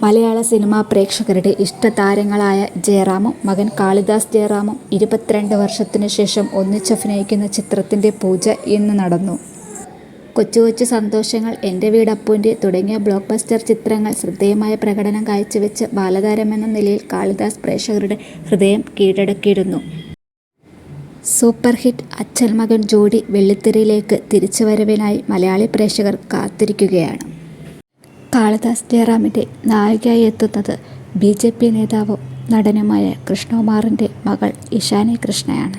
മലയാള cinema പ്രേക്ഷകരുടെ ഇഷ്ടതാരങ്ങളായ ജയറാമും മകൻ കാളിദാസ് ജയറാമും 22 വർഷത്തിനു ശേഷം ഒന്നിച്ചഭിനയിക്കുന്ന ചിത്രത്തിൻ്റെ പൂജ ഇന്ന് നടന്നു. കൊച്ചു കൊച്ചു സന്തോഷങ്ങൾ, എൻ്റെ വീട് അപ്പൂൻ്റെ തുടങ്ങിയ ബ്ലോക്ക് ബസ്റ്റർ ചിത്രങ്ങൾ ശ്രദ്ധേയമായ പ്രകടനം കാഴ്ചവെച്ച് ബാലതാരമെന്ന നിലയിൽ കാളിദാസ് പ്രേക്ഷകരുടെ ഹൃദയം കീഴടക്കിയിരുന്നു. സൂപ്പർ ഹിറ്റ് അച്ഛൻ മകൻ ജോഡി വെള്ളിത്തിരയിലേക്ക് തിരിച്ചുവരവിനായി മലയാളി പ്രേക്ഷകർ കാത്തിരിക്കുകയാണ്. കാളിദാസ് ജയറാമിൻ്റെ നായികയായി എത്തുന്നത് BJP നേതാവും നടനുമായ കൃഷ്ണകുമാറിൻ്റെ മകൾ ഇഷാനി കൃഷ്ണയാണ്.